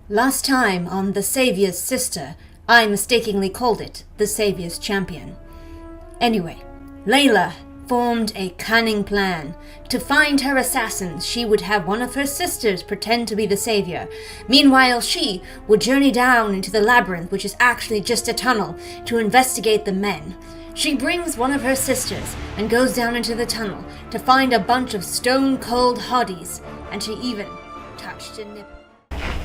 Last time on The Savior's Sister, I mistakenly called it The Savior's Champion. Anyway, Layla formed a cunning plan. To find her assassins, she would have one of her sisters pretend to be the Savior. Meanwhile, she would journey down into the labyrinth, which is actually just a tunnel, to investigate the men. She brings one of her sisters and goes down into the tunnel to find a bunch of stone-cold hotties, and she even touched a nipple.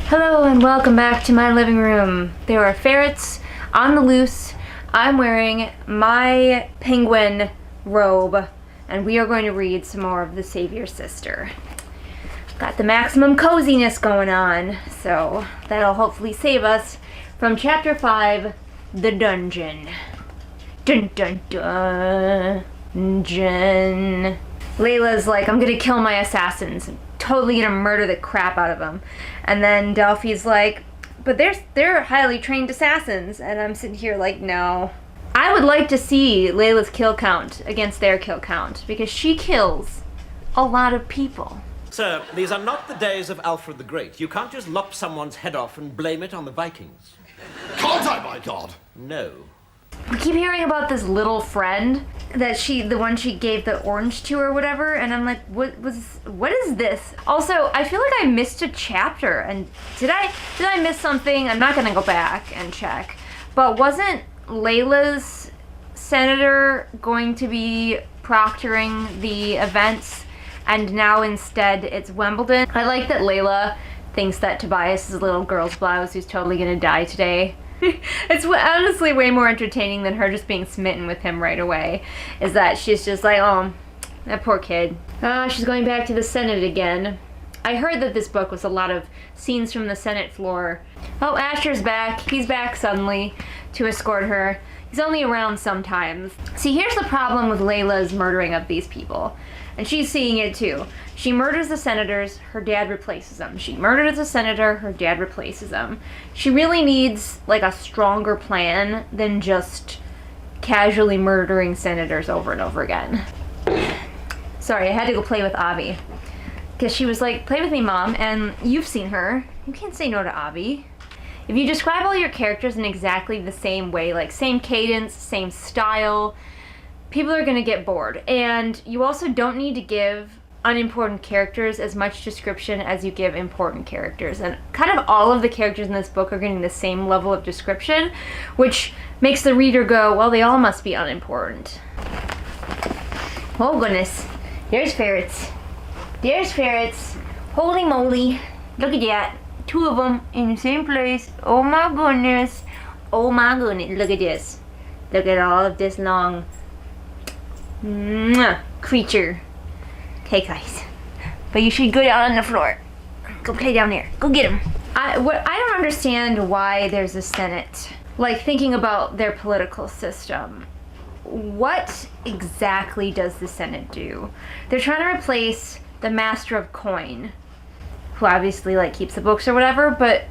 Hello and welcome back to my living room. There are ferrets on the loose. I'm wearing my penguin robe and we are going to read some more of The Savior's Sister. Got the maximum coziness going on, so that'll hopefully save us from chapter 5, The Dungeon. Dun dun dun. Dungeon. Layla's like, I'm gonna kill my assassins. Totally gonna murder the crap out of them. And then Delphi's like, but they're highly trained assassins. And I'm sitting here like, no. I would like to see Layla's kill count against their kill count, because she kills a lot of people. Sir, these are not the days of Alfred the Great. You can't just lop someone's head off and blame it on the Vikings. Can't I, my God? No. We keep hearing about this little friend that the one she gave the orange to or whatever, and I'm like, what is this? Also, I feel like I missed a chapter, and did I miss something? I'm not gonna go back and check, but wasn't Layla's senator going to be proctoring the events, and now instead it's Wimbledon? I like that Layla thinks that Tobias is a little girl's blouse who's totally gonna die today. It's honestly way more entertaining than her just being smitten with him right away. Is that she's just like, oh, that poor kid. She's going back to the Senate again. I heard that this book was a lot of scenes from the Senate floor. Oh, Asher's back. He's back suddenly to escort her. He's only around sometimes. See, here's the problem with Layla's murdering of these people. And she's seeing it too. She murders the senators, her dad replaces them. She murders a senator, her dad replaces them. She really needs like a stronger plan than just casually murdering senators over and over again. Sorry, I had to go play with Avi. Because she was like, play with me, Mom, and you've seen her. You can't say no to Avi. If you describe all your characters in exactly the same way, like same cadence, same style, people are gonna get bored. And you also don't need to give unimportant characters as much description as you give important characters. And kind of all of the characters in this book are getting the same level of description, which makes the reader go, well, they all must be unimportant. Oh goodness, there's ferrets. There's ferrets. Holy moly, look at that. 2 of them in the same place. Oh my goodness. Oh my goodness, look at this. Look at all of this long creature. Okay, guys, but you should go down on the floor. Go play down there. Go get him. I don't understand why there's a Senate. Like, thinking about their political system, what exactly does the Senate do? They're trying to replace the Master of Coin, who obviously like keeps the books or whatever, but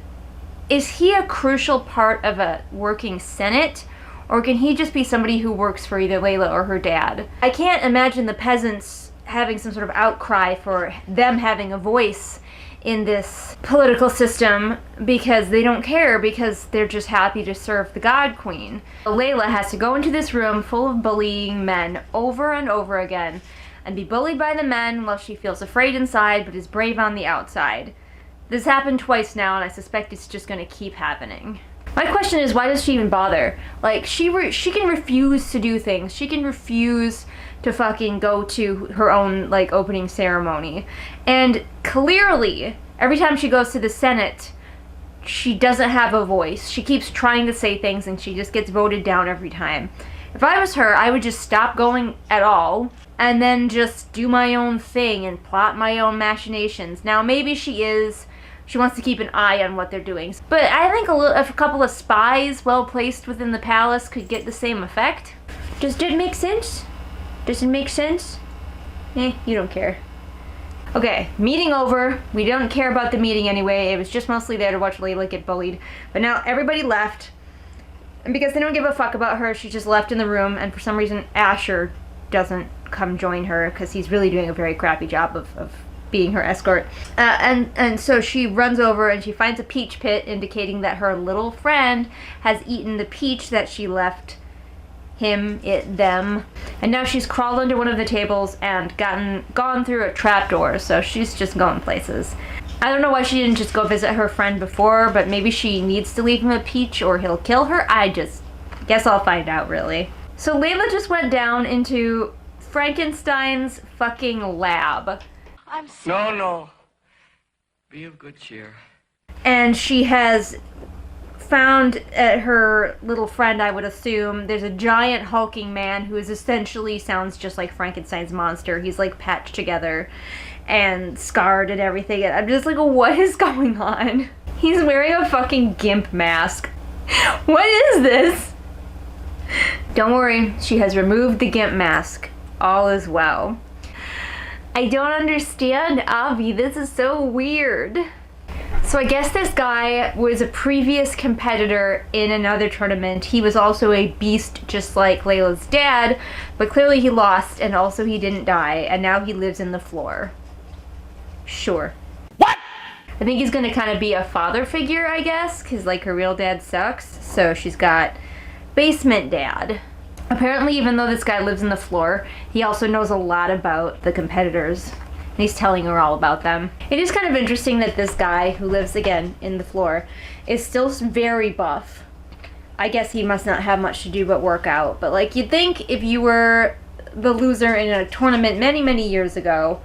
is he a crucial part of a working Senate? Or can he just be somebody who works for either Layla or her dad? I can't imagine the peasants having some sort of outcry for them having a voice in this political system because they don't care, because they're just happy to serve the God Queen. Layla has to go into this room full of bullying men over and over again and be bullied by the men while she feels afraid inside but is brave on the outside. This happened twice now, and I suspect it's just going to keep happening. My question is, why does she even bother? Like, she can refuse to do things. She can refuse to fucking go to her own, like, opening ceremony. And clearly, every time she goes to the Senate, she doesn't have a voice. She keeps trying to say things, and she just gets voted down every time. If I was her, I would just stop going at all, and then just do my own thing and plot my own machinations. Now, maybe she wants to keep an eye on what they're doing. But I think a couple of spies well placed within the palace could get the same effect. Does it make sense? Does it make sense? You don't care. Okay, meeting over. We don't care about the meeting anyway. It was just mostly there to watch Layla get bullied. But now everybody left. And because they don't give a fuck about her, she's just left in the room. And for some reason, Asher doesn't come join her because he's really doing a very crappy job of being her escort. And so she runs over and she finds a peach pit, indicating that her little friend has eaten the peach that she left them. And now she's crawled under one of the tables and gone through a trapdoor, so she's just going places. I don't know why she didn't just go visit her friend before, but maybe she needs to leave him a peach or he'll kill her. I just guess I'll find out, really. So Layla just went down into Frankenstein's fucking lab. I'm sorry. No. Be of good cheer. And she has found at her little friend, I would assume, there's a giant hulking man who is essentially sounds just like Frankenstein's monster. He's like patched together and scarred and everything. And I'm just like, what is going on? He's wearing a fucking gimp mask. What is this? Don't worry, she has removed the gimp mask. All is well. I don't understand, Avi. This is so weird. So I guess this guy was a previous competitor in another tournament. He was also a beast just like Layla's dad, but clearly he lost and also he didn't die, and now he lives in the floor. Sure. What? I think he's gonna kind of be a father figure, I guess, because like her real dad sucks. So she's got basement dad. Apparently, even though this guy lives in the floor, he also knows a lot about the competitors. And he's telling her all about them. It is kind of interesting that this guy, who lives again in the floor, is still very buff. I guess he must not have much to do but work out. But like, you'd think if you were the loser in a tournament many, many years ago,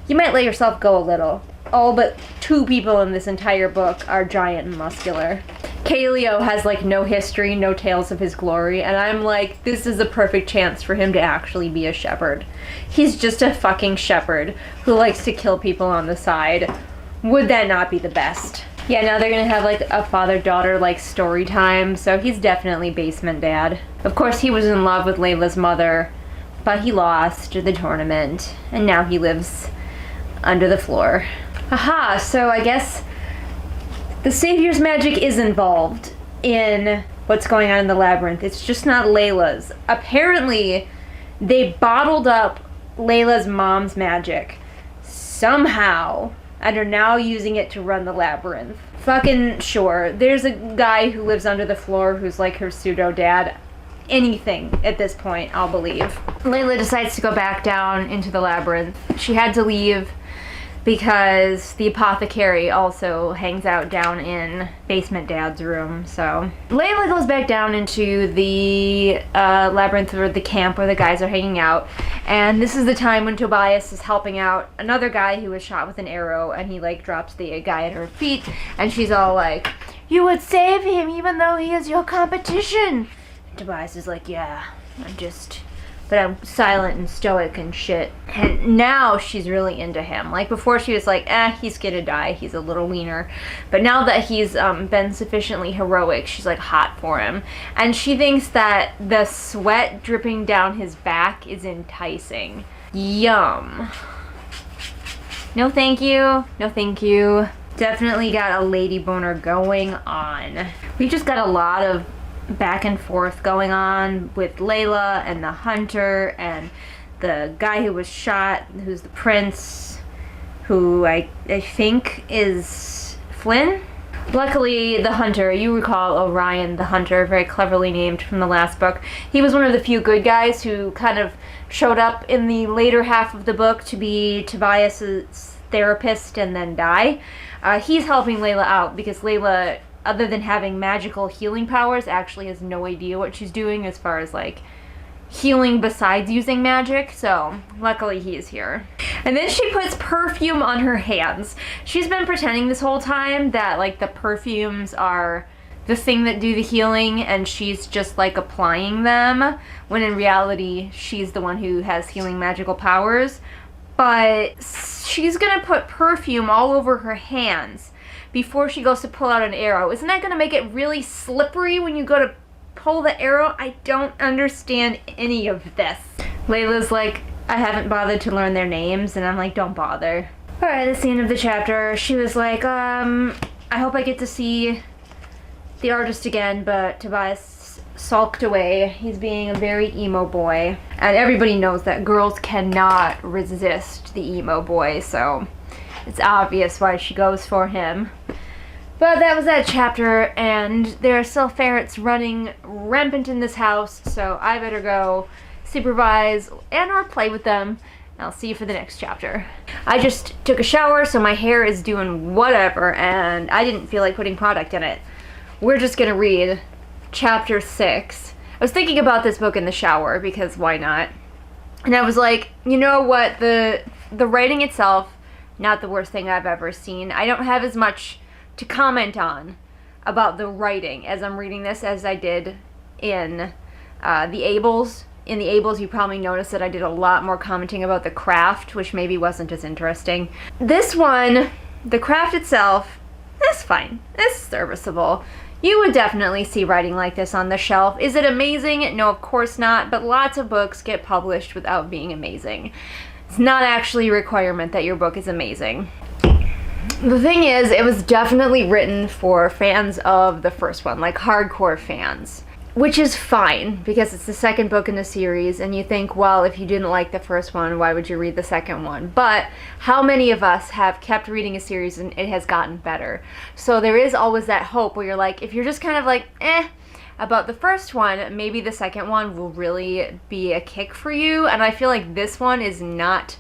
you might let yourself go a little. All but 2 people in this entire book are giant and muscular. Kaleo has like no history, no tales of his glory, and I'm like, this is a perfect chance for him to actually be a shepherd. He's just a fucking shepherd who likes to kill people on the side. Would that not be the best? Yeah, now they're gonna have like a father-daughter like story time, so he's definitely basement dad. Of course he was in love with Layla's mother, but he lost the tournament, and now he lives under the floor. Aha, so I guess the Savior's magic is involved in what's going on in the labyrinth. It's just not Layla's. Apparently, they bottled up Layla's mom's magic somehow and are now using it to run the labyrinth. Fucking sure. There's a guy who lives under the floor who's like her pseudo-dad. Anything at this point, I'll believe. Layla decides to go back down into the labyrinth. She had to leave because the apothecary also hangs out down in basement dad's room. So Layla goes back down into the labyrinth, or the camp where the guys are hanging out, and this is the time when Tobias is helping out another guy who was shot with an arrow, and he like drops the guy at her feet, and she's all like, "You would save him even though he is your competition." And Tobias is like, "Yeah, but I'm silent and stoic and shit." And now she's really into him. Like before she was like, he's gonna die, he's a little wiener. But now that he's been sufficiently heroic, she's like hot for him. And she thinks that the sweat dripping down his back is enticing. Yum. No thank you. No thank you. Definitely got a lady boner going on. We just got a lot of back and forth going on with Layla and the hunter and the guy who was shot, who's the prince, who I think is Flynn. Luckily, the hunter, you recall Orion the hunter, very cleverly named from the last book. He was one of the few good guys who kind of showed up in the later half of the book to be Tobias's therapist and then die. He's helping Layla out because Layla, other than having magical healing powers, actually has no idea what she's doing as far as like healing besides using magic. So luckily he is here. And then she puts perfume on her hands. She's been pretending this whole time that like the perfumes are the thing that do the healing, and she's just like applying them, when in reality she's the one who has healing magical powers. But she's gonna put perfume all over her hands before she goes to pull out an arrow. Isn't that going to make it really slippery when you go to pull the arrow? I don't understand any of this. Layla's like, I haven't bothered to learn their names, and I'm like, don't bother. Alright, that's the end of the chapter. She was like, I hope I get to see the artist again, but Tobias sulked away. He's being a very emo boy. And everybody knows that girls cannot resist the emo boy, so It's obvious why she goes for him. But that was that chapter, and there are still ferrets running rampant in this house, so I better go supervise and or play with them. I'll see you for the next chapter. I just took a shower, so my hair is doing whatever, and I didn't feel like putting product in it. We're just gonna read chapter 6. I was thinking about this book in the shower, because why not? And I was like, you know what, the writing itself, not the worst thing I've ever seen. I don't have as much to comment on about the writing as I'm reading this as I did in the Ables. In the Ables, you probably noticed that I did a lot more commenting about the craft, which maybe wasn't as interesting. This one, the craft itself, is fine. It's serviceable. You would definitely see writing like this on the shelf. Is it amazing? No, of course not, but lots of books get published without being amazing. It's not actually a requirement that your book is amazing. The thing is, it was definitely written for fans of the first one, like hardcore fans. Which is fine, because it's the second book in the series, and you think, well, if you didn't like the first one, why would you read the second one? But how many of us have kept reading a series and it has gotten better? So there is always that hope where you're like, if you're just kind of like, about the first one, maybe the second one will really be a kick for you, and I feel like this one is not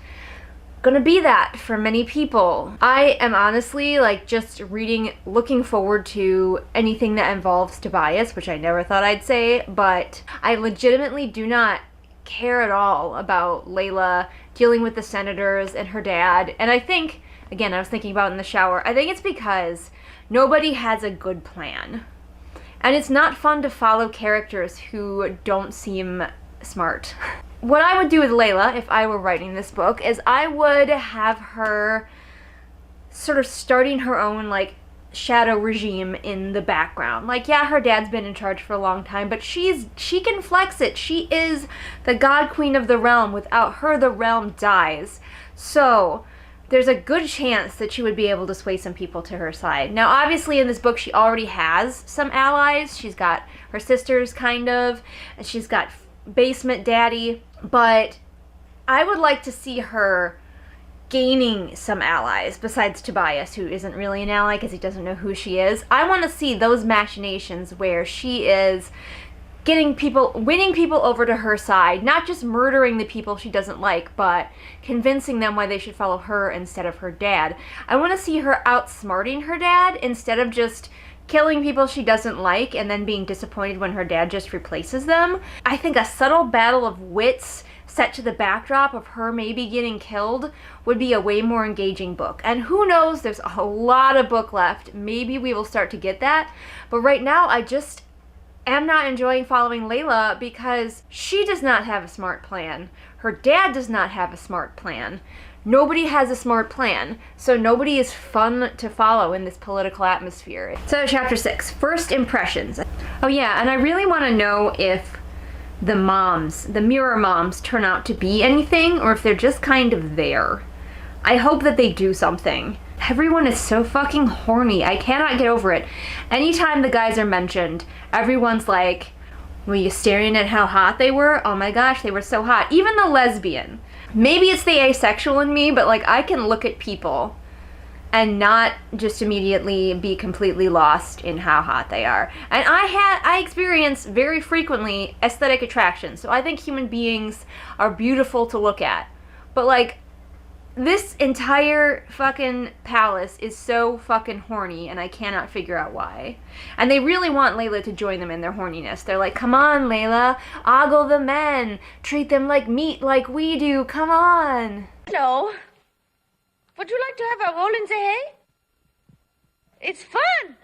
gonna be that for many people. I am honestly like just looking forward to anything that involves Tobias, which I never thought I'd say, but I legitimately do not care at all about Layla dealing with the senators and her dad. And I think, again, I was thinking about it in the shower, I think it's because nobody has a good plan. And it's not fun to follow characters who don't seem smart. What I would do with Layla, if I were writing this book, is I would have her sort of starting her own, like, shadow regime in the background. Like, yeah, her dad's been in charge for a long time, but she can flex it. She is the god queen of the realm. Without her, the realm dies. So there's a good chance that she would be able to sway some people to her side. Now, obviously, in this book, she already has some allies. She's got her sisters, kind of, and she's got basement daddy, but I would like to see her gaining some allies besides Tobias, who isn't really an ally because he doesn't know who she is. I want to see those machinations where she is winning people over to her side, not just murdering the people she doesn't like, but convincing them why they should follow her instead of her dad. I want to see her outsmarting her dad instead of just killing people she doesn't like and then being disappointed when her dad just replaces them. I think a subtle battle of wits set to the backdrop of her maybe getting killed would be a way more engaging book. And who knows, there's a lot of book left. Maybe we will start to get that. But right now, I just am not enjoying following Layla because she does not have a smart plan. Her dad does not have a smart plan. Nobody has a smart plan, so nobody is fun to follow in this political atmosphere. So chapter 6, first impressions. Oh yeah, and I really want to know if the mirror moms turn out to be anything, or if they're just kind of there. I hope that they do something. Everyone is so fucking horny. I cannot get over it. Anytime the guys are mentioned, everyone's like, were you staring at how hot they were? Oh my gosh, they were so hot. Even the lesbian. Maybe it's the asexual in me, but like I can look at people and not just immediately be completely lost in how hot they are. And I experience very frequently aesthetic attraction, so I think human beings are beautiful to look at. But like, this entire fucking palace is so fucking horny, and I cannot figure out why. And they really want Layla to join them in their horniness. They're like, come on, Layla, ogle the men, treat them like meat like we do, come on. Hello. Would you like to have a roll in the hay? It's fun.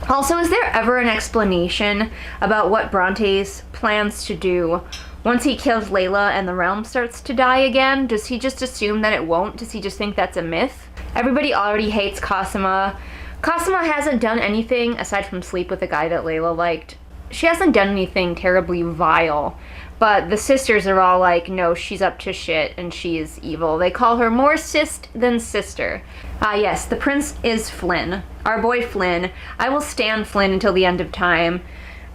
Also, is there ever an explanation about what Brontes plans to do once he kills Layla and the realm starts to die again? Does he just assume that it won't? Does he just think that's a myth? Everybody already hates Cosima. Cosima hasn't done anything aside from sleep with a guy that Layla liked. She hasn't done anything terribly vile. But the sisters are all like, no, she's up to shit and she is evil. They call her more sist than sister. Yes, the prince is Flynn. Our boy Flynn. I will stand Flynn until the end of time.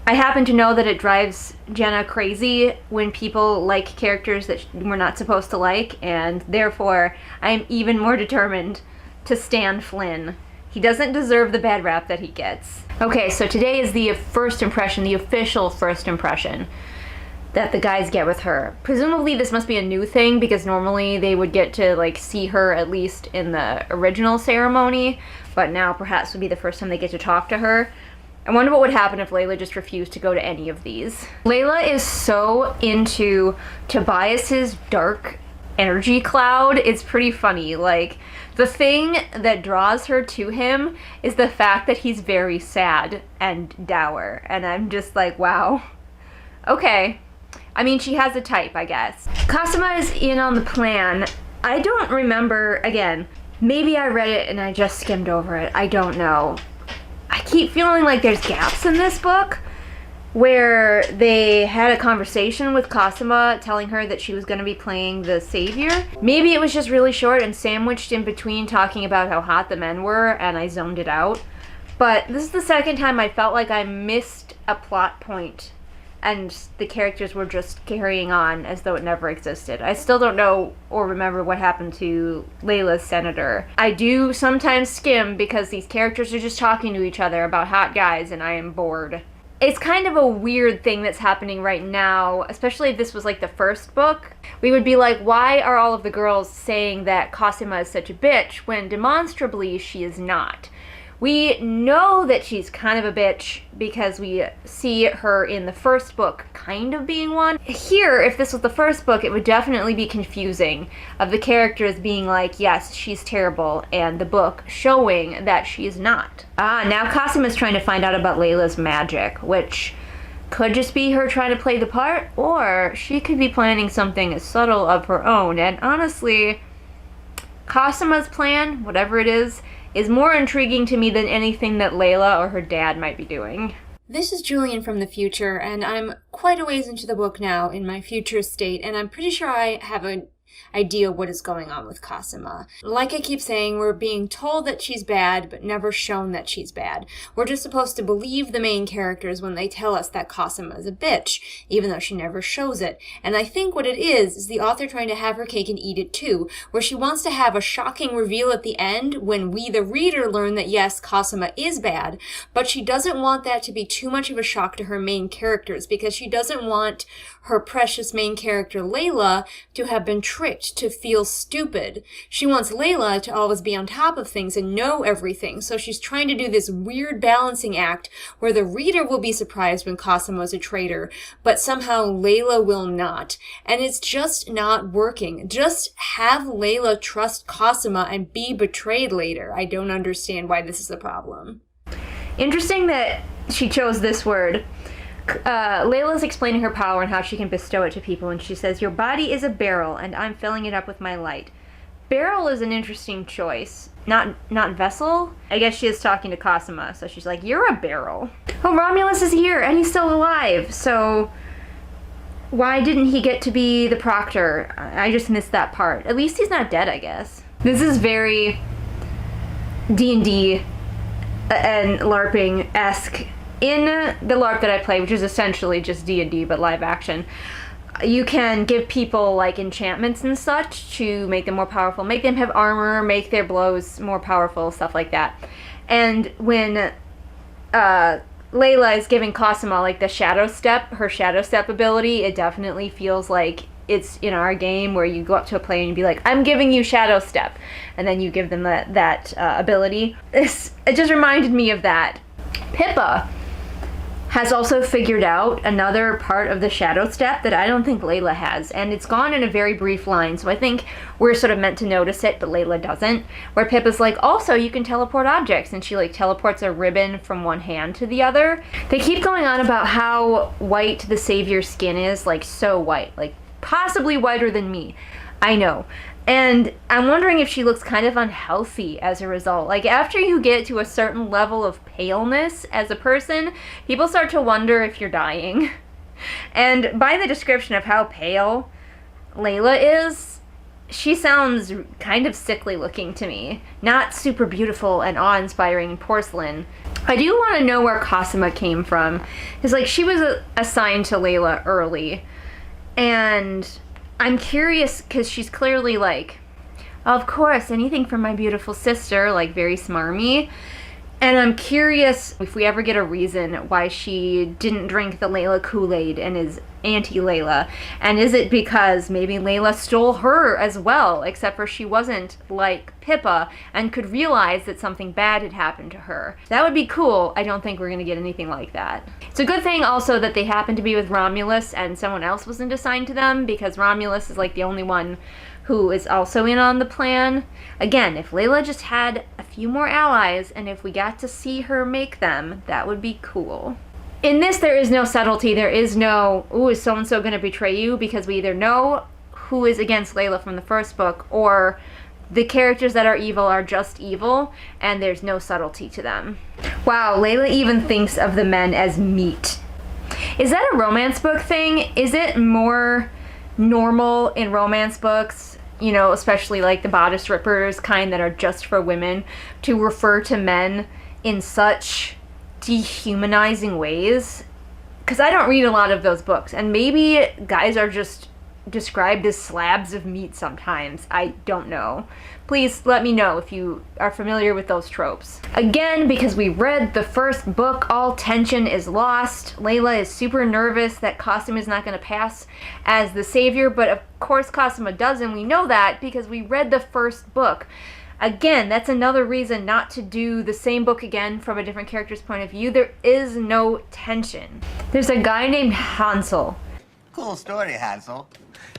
I happen to know that it drives Jenna crazy when people like characters that we're not supposed to like, and therefore I'm even more determined to Stan Flynn. He doesn't deserve the bad rap that he gets. Okay, so today is the first impression, the official first impression that the guys get with her. Presumably this must be a new thing because normally they would get to like see her at least in the original ceremony, but now perhaps would be the first time they get to talk to her. I wonder what would happen if Layla just refused to go to any of these. Layla is so into Tobias's dark energy cloud. It's pretty funny. Like, the thing that draws her to him is the fact that he's very sad and dour. And I'm just like, wow. Okay. I mean, she has a type, I guess. Cosima is in on the plan. I don't remember, again, maybe I read it and I just skimmed over it. I don't know. I keep feeling like there's gaps in this book where they had a conversation with Cosima telling her that she was going to be playing the savior. Maybe it was just really short and sandwiched in between talking about how hot the men were and I zoned it out. But this is the second time I felt like I missed a plot point and the characters were just carrying on as though it never existed. I still don't know or remember what happened to Layla's senator. I do sometimes skim because these characters are just talking to each other about hot guys and I am bored. It's kind of a weird thing that's happening right now, especially if this was like the first book. We would be like, why are all of the girls saying that Cosima is such a bitch when demonstrably she is not? We know that she's kind of a bitch because we see her in the first book kind of being one. Here, if this was the first book, it would definitely be confusing of the characters being like, yes, she's terrible, and the book showing that she's not. Now Cosima's trying to find out about Layla's magic, which could just be her trying to play the part, or she could be planning something subtle of her own. And honestly, Cosima's plan, whatever it is more intriguing to me than anything that Layla or her dad might be doing. This is Julian from the future, and I'm quite a ways into the book now in my future state, and I'm pretty sure I have an idea what is going on with Cosima. Like I keep saying, we're being told that she's bad, but never shown that she's bad. We're just supposed to believe the main characters when they tell us that Cosima is a bitch, even though she never shows it. And I think what it is the author trying to have her cake and eat it too, where she wants to have a shocking reveal at the end when we, the reader, learn that yes, Cosima is bad, but she doesn't want that to be too much of a shock to her main characters, because she doesn't want her precious main character Layla to have been tricked to feel stupid. She wants Layla to always be on top of things and know everything, so she's trying to do this weird balancing act where the reader will be surprised when Cosima is a traitor, but somehow Layla will not. And it's just not working. Just have Layla trust Cosima and be betrayed later. I don't understand why this is a problem. Interesting that she chose this word. Layla's explaining her power and how she can bestow it to people, and she says, your body is a barrel, and I'm filling it up with my light. Barrel is an interesting choice. Not vessel? I guess she is talking to Cosima, so she's like, you're a barrel. Oh, Romulus is here, and he's still alive, so why didn't he get to be the proctor? I just missed that part. At least he's not dead, I guess. This is very D&D and LARPing-esque. In the LARP that I play, which is essentially just D&D but live action, you can give people like enchantments and such to make them more powerful, make them have armor, make their blows more powerful, stuff like that. And when Layla is giving Cosima like the shadow step, her shadow step ability, it definitely feels like it's in our game where you go up to a player and you be like, I'm giving you shadow step, and then you give them that ability. It just reminded me of that. Pippa has also figured out another part of the shadow step that I don't think Layla has, and it's gone in a very brief line, so I think we're sort of meant to notice it, but Layla doesn't, where Pippa's like, also, you can teleport objects, and she like teleports a ribbon from one hand to the other. They keep going on about how white the Savior's skin is, like so white, like possibly whiter than me. I know. And I'm wondering if she looks kind of unhealthy as a result. Like, after you get to a certain level of paleness as a person, people start to wonder if you're dying. And by the description of how pale Layla is, she sounds kind of sickly looking to me. Not super beautiful and awe-inspiring porcelain. I do want to know where Cosima came from. Because, like, she was assigned to Layla early. And I'm curious because she's clearly like Of course, anything for my beautiful sister, like very smarmy. And I'm curious if we ever get a reason why she didn't drink the Layla Kool-Aid and is anti-Layla. And is it because maybe Layla stole her as well, except for she wasn't like Pippa and could realize that something bad had happened to her? That would be cool. I don't think we're going to get anything like that. It's a good thing also that they happened to be with Romulus and someone else wasn't assigned to them, because Romulus is like the only one who is also in on the plan. Again, if Layla just had a few more allies and if we got to see her make them, that would be cool. In this, there is no subtlety. There is no, ooh, is so-and-so going to betray you? Because we either know who is against Layla from the first book, or the characters that are evil are just evil, and there's no subtlety to them. Wow, Layla even thinks of the men as meat. Is that a romance book thing? Is it more normal in romance books, you know, especially like the bodice rippers kind that are just for women, to refer to men in such dehumanizing ways? Because I don't read a lot of those books, and maybe guys are just described as slabs of meat sometimes. I don't know. Please let me know if you are familiar with those tropes. Again, because we read the first book, all tension is lost. Layla is super nervous that Cosima is not going to pass as the savior, but of course Cosima does, and we know that because we read the first book. Again, that's another reason not to do the same book again from a different character's point of view. There is no tension. There's a guy named Hansel. Cool story, Hansel.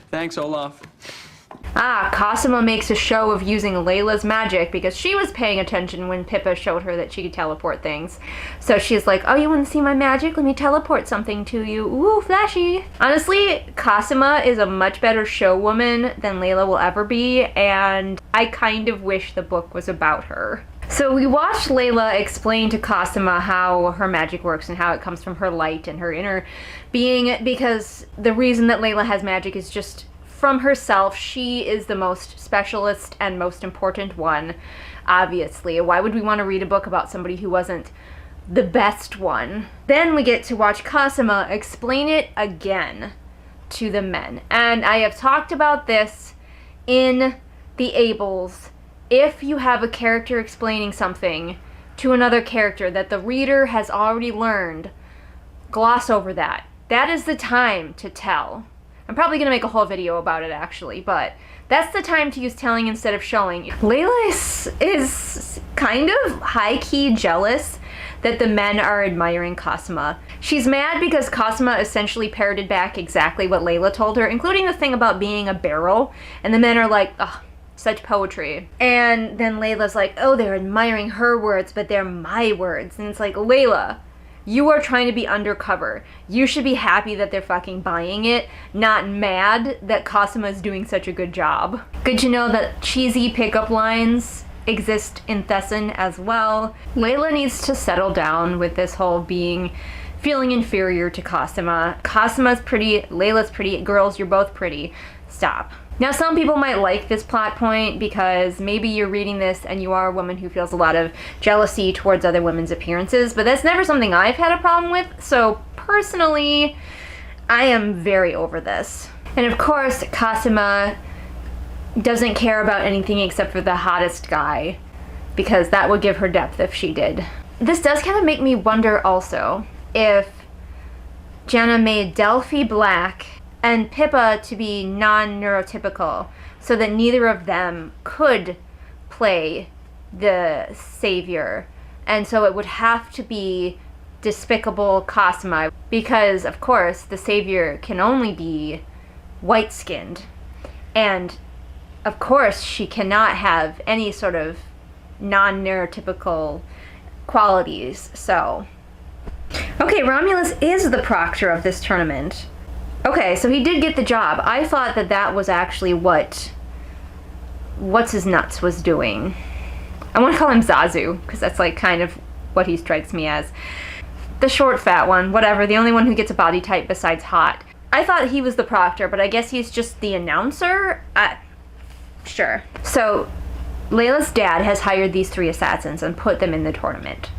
Thanks, Olaf. Cosima makes a show of using Layla's magic because she was paying attention when Pippa showed her that she could teleport things. So she's like, oh, you want to see my magic? Let me teleport something to you. Ooh, flashy. Honestly, Cosima is a much better showwoman than Layla will ever be, and I kind of wish the book was about her. So we watched Layla explain to Cosima how her magic works and how it comes from her light and her inner being, because the reason that Layla has magic is just from herself. She is the most specialist and most important one, obviously. Why would we want to read a book about somebody who wasn't the best one? Then we get to watch Cosima explain it again to the men. And I have talked about this in the Ables. If you have a character explaining something to another character that the reader has already learned, gloss over that. That is the time to tell. I'm probably going to make a whole video about it, actually, but that's the time to use telling instead of showing. Layla is kind of high-key jealous that the men are admiring Cosima. She's mad because Cosima essentially parroted back exactly what Layla told her, including the thing about being a barrel, and the men are like, ugh, such poetry. And then Layla's like, oh, they're admiring her words, but they're my words. And it's like, Layla, you are trying to be undercover. You should be happy that they're fucking buying it, not mad that Cosima is doing such a good job. Good to know that cheesy pickup lines exist in Thesson as well. Layla needs to settle down with this whole feeling inferior to Cosima. Cosima's pretty, Layla's pretty, girls, you're both pretty. Stop. Now, some people might like this plot point because maybe you're reading this and you are a woman who feels a lot of jealousy towards other women's appearances, but that's never something I've had a problem with, so personally, I am very over this. And of course, Cosima doesn't care about anything except for the hottest guy, because that would give her depth if she did. This does kind of make me wonder also if Jenna made Delphi black and Pippa to be non-neurotypical, so that neither of them could play the savior. And so it would have to be despicable Cosima, because of course the savior can only be white-skinned. And of course she cannot have any sort of non-neurotypical qualities, so. Okay, Romulus is the proctor of this tournament. Okay, so he did get the job. I thought that that was actually what's his nuts was doing. I want to call him Zazu, because that's like kind of what he strikes me as. The short, fat one, whatever, the only one who gets a body type besides hot. I thought he was the proctor, but I guess he's just the announcer? Sure. So, Layla's dad has hired these 3 assassins and put them in the tournament.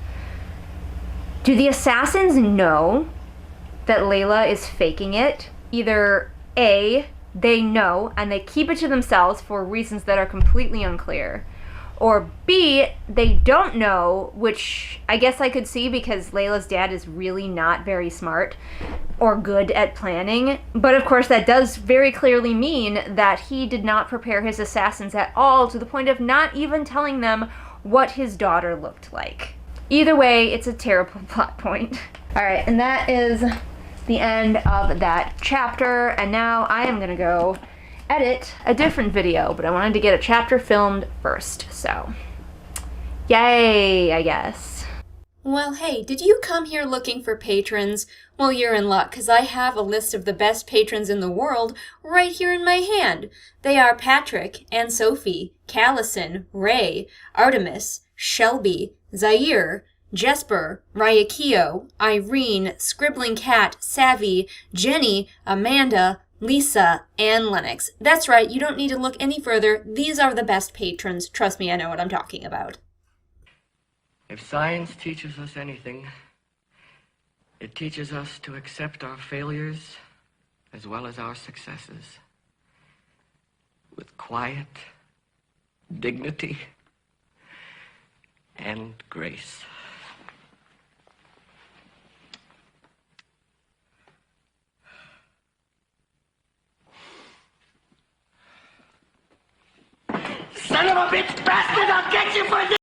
Do the assassins know that Layla is faking it? Either A, they know and they keep it to themselves for reasons that are completely unclear. Or B, they don't know, which I guess I could see because Layla's dad is really not very smart or good at planning. But of course that does very clearly mean that he did not prepare his assassins at all, to the point of not even telling them what his daughter looked like. Either way, it's a terrible plot point. Alright, and that is the end of that chapter, and now I am gonna go edit a different video, but I wanted to get a chapter filmed first, so yay, I guess. Well, hey, did you come here looking for patrons? Well, you're in luck, because I have a list of the best patrons in the world right here in my hand. They are Patrick and Sophie, Callison, Ray, Artemis, Shelby, Zaire, Jesper, Ryakio, Irene, Scribbling Cat, Savvy, Jenny, Amanda, Lisa, and Lennox. That's right, you don't need to look any further. These are the best patrons. Trust me, I know what I'm talking about. If science teaches us anything, it teaches us to accept our failures as well as our successes with quiet, dignity, and grace. Son of a bitch bastard, I'll get you for this!